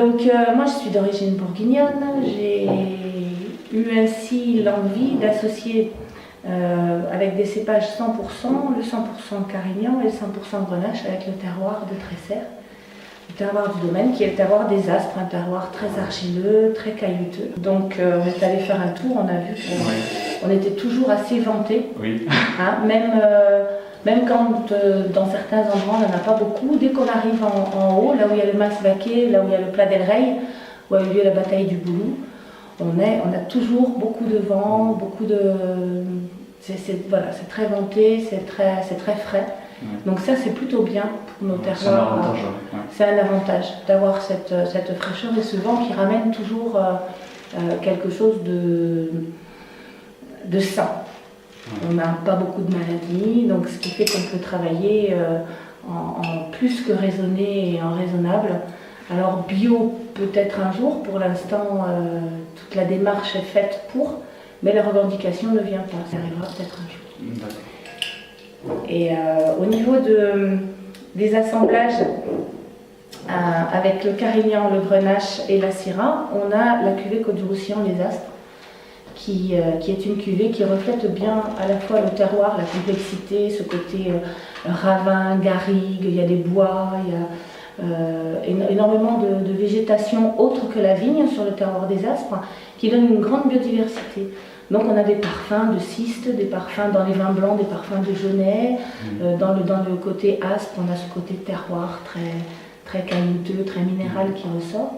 Donc moi je suis d'origine bourguignonne, j'ai eu ainsi l'envie d'associer avec des cépages 100%, le 100% Carignan et le 100% Grenache avec le terroir de Tresserre, le terroir du domaine qui est le terroir des Aspres, un terroir très argileux, très caillouteux. Donc on est allé faire un tour, on a vu qu'on était toujours assez vantés, oui. Hein, même quand dans certains endroits on n'en a pas beaucoup, dès qu'on arrive en haut, là où il y a le Mas Vaquer, là où il y a le Pla del Rey, où a eu lieu la bataille du Boulou, on a toujours beaucoup de vent, beaucoup de... Voilà, c'est très vanté, c'est très frais. Ouais. Donc ça c'est plutôt bien pour nos terroirs. C'est un avantage, ouais. C'est un avantage d'avoir cette fraîcheur et ce vent qui ramène toujours quelque chose de sain. On n'a pas beaucoup de maladies, donc ce qui fait qu'on peut travailler en plus que raisonné et en raisonnable. Alors bio peut-être un jour, pour l'instant toute la démarche est faite pour, mais la revendication ne vient pas, ça arrivera peut-être un jour. D'accord. Et au niveau des assemblages avec le Carignan, le Grenache et la Syrah, on a la cuvée Côte du Roussillon les Aspres, qui est une cuvée qui reflète bien à la fois le terroir, la complexité, ce côté ravin, garrigue, il y a des bois, il y a énormément de végétation autre que la vigne sur le terroir des Aspres, qui donne une grande biodiversité. Donc on a des parfums de cystes, des parfums dans les vins blancs, des parfums de genêt, dans le côté Aspre, on a ce côté terroir très caillouteux, très minéral qui ressort.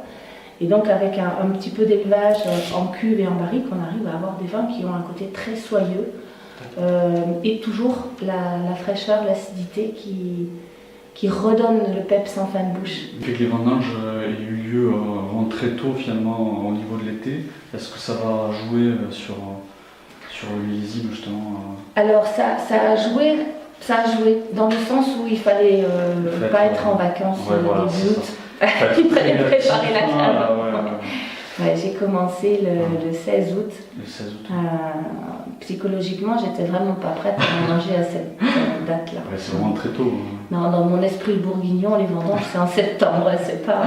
Et donc avec un petit peu d'élevage en cuve et en barrique, on arrive à avoir des vins qui ont un côté très soyeux et toujours la fraîcheur, l'acidité qui redonne le peps en fin de bouche. Depuis que les vendanges aient eu lieu vraiment très tôt finalement au niveau de l'été, est-ce que ça va jouer sur le millésime justement Alors ça a joué dans le sens où il fallait pas être en vacances début août. Il fallait préparer la cave. Ouais, j'ai commencé le 16 août. Le 16 août. Psychologiquement, j'étais vraiment pas prête à manger à cette date-là. Ouais, c'est vraiment très tôt. Non, dans mon esprit bourguignon, les vendanges c'est en septembre, c'est pas.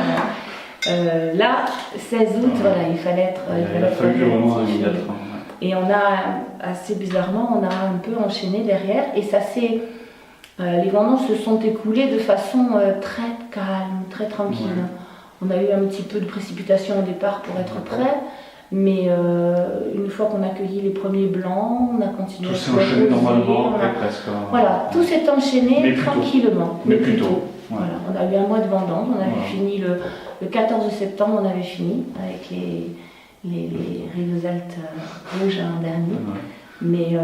Là, 16 août, voilà, il fallait être. Il a fallu vraiment immédiatement. Et on a, assez bizarrement, on a un peu enchaîné derrière, et ça s'est. Les vendanges se sont écoulées de façon très calme, très tranquille. Ouais. On a eu un petit peu de précipitation au départ pour être prêt, mais une fois qu'on a cueilli les premiers blancs, on a continué. Tout s'est enchaîné normalement, presque. Voilà, tout s'est enchaîné mais tranquillement, mais plutôt. Ouais. Voilà, on a eu un mois de vendange, on avait fini le 14 septembre, on avait fini avec les Rivesaltes rouges en dernier, mais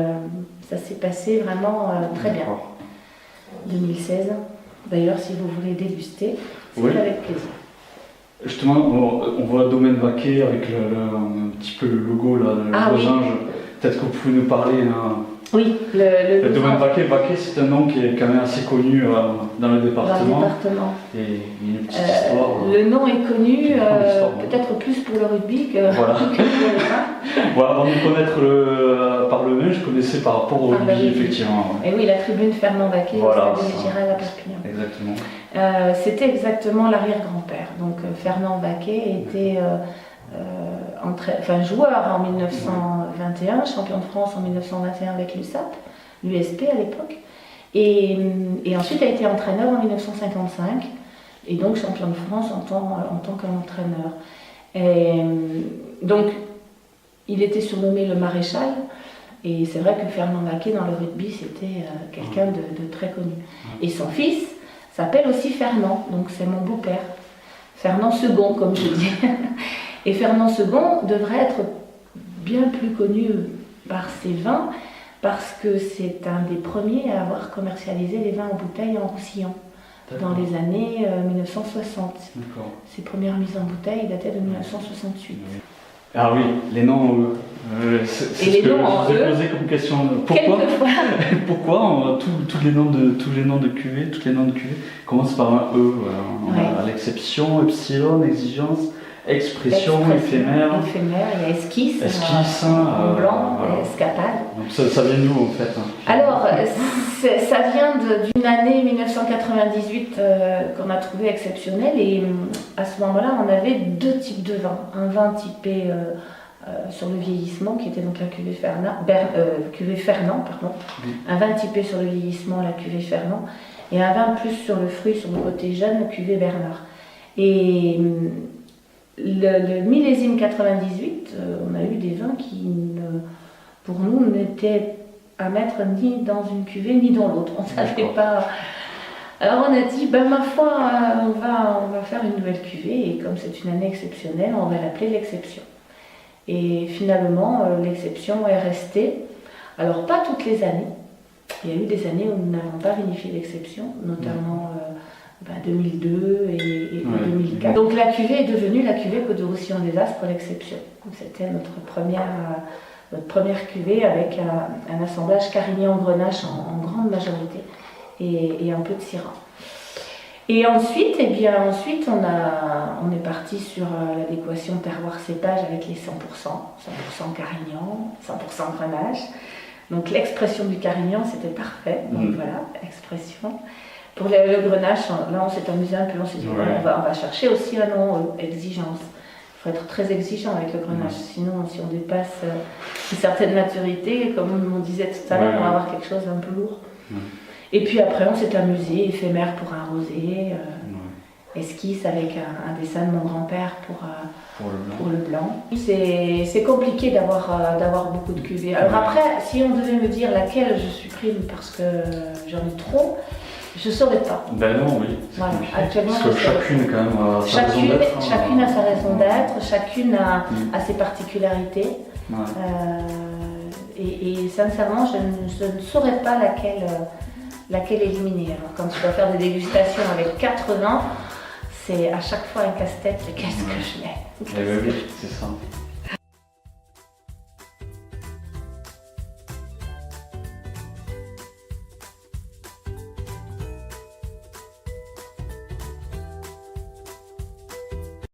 ça s'est passé vraiment très bien. 2016. D'ailleurs, si vous voulez déguster, c'est avec plaisir. Justement, on voit Domaine Vaquer avec un petit peu le logo, là, le losange. Oui. Peut-être que vous pouvez nous parler. Oui, le Domaine Vaquer, c'est un nom qui est quand même assez connu dans le département. Dans le département. Et il y a une petite histoire. Le nom est connu, peut-être plus pour le rugby que, que pour le vin. Voilà, avant de connaître par le vin, je connaissais par rapport au rugby, effectivement. Ouais. Et oui, la tribune Fernand Vaquer, voilà, c'était Gérald à Perpignan. Exactement. C'était exactement l'arrière-grand-père. Donc Fernand Vaquer était joueur en 1921, champion de France en 1921 avec l'USAP, l'USP à l'époque, et ensuite a été entraîneur en 1955, et donc champion de France en tant qu'entraîneur. Et donc il était surnommé le maréchal, et c'est vrai que Fernand Vaquer dans le rugby c'était quelqu'un de très connu. Et son fils s'appelle aussi Fernand, donc c'est mon beau-père, Fernand II comme je dis. Et Fernand II devrait être bien plus connu par ses vins parce que c'est un des premiers à avoir commercialisé les vins en bouteille en Roussillon dans les années 1960. Ses premières mises en bouteille dataient de 1968. Ah oui, les noms c'est ce que je vous ai posé comme question. Pourquoi tous les noms de cuvées, commencent par un E. À l'exception, epsilon, exigence, Expression, éphémère. Éphémère, il y a esquisse, Esquisse, en blanc, voilà. escapade. Donc ça vient d'où en fait? Alors, ça vient d'une année 1998 qu'on a trouvé exceptionnelle, et à ce moment-là, on avait deux types de vins. Un vin typé sur le vieillissement, qui était donc la cuvée Fernand, pardon. Oui. Un vin typé sur le vieillissement, la cuvée Fernand, et un vin plus sur le fruit, sur le côté jeune, la cuvée Bernard. Et le millésime 98, on a eu des vins qui, pour nous, n'étaient à mettre ni dans une cuvée ni dans l'autre. On ne savait pas. Alors on a dit, ma foi, on va faire une nouvelle cuvée, et comme c'est une année exceptionnelle, on va l'appeler l'exception. Et finalement, l'exception est restée. Alors pas toutes les années. Il y a eu des années où nous n'avons pas vinifié l'exception, notamment 2002 et 2004. Donc la cuvée est devenue la cuvée Côte du Roussillon des Aspres, l'exception. C'était notre première cuvée avec un assemblage Carignan-Grenache en grande majorité et un peu de Syrah. Et ensuite, on est parti sur l'adéquation terroir-cépage avec les 100% Carignan, 100% Grenache. Donc l'expression du Carignan, c'était parfait. Donc voilà, expression. Pour le Grenache, là on s'est amusé un peu, on s'est dit on va chercher aussi un nom, exigence. Il faut être très exigeant avec le Grenache, sinon si on dépasse une certaine maturité, comme on disait tout à l'heure, on va avoir quelque chose d'un peu lourd. Et puis après on s'est amusé, éphémère pour un rosé, esquisse avec un dessin de mon grand-père pour le blanc. C'est compliqué d'avoir beaucoup de cuvées. Alors après, si on devait me dire laquelle je supprime parce que j'en ai trop, je ne saurais pas. Ben non, oui. Voilà. Actuellement, parce que chacune quand même a sa raison d'être. Chacune a sa raison d'être, chacune a ses particularités. Et sincèrement, je ne saurais pas laquelle éliminer. Alors quand je dois faire des dégustations avec 4 vins, c'est à chaque fois un casse-tête, qu'est-ce que je mets? Oui, c'est ça.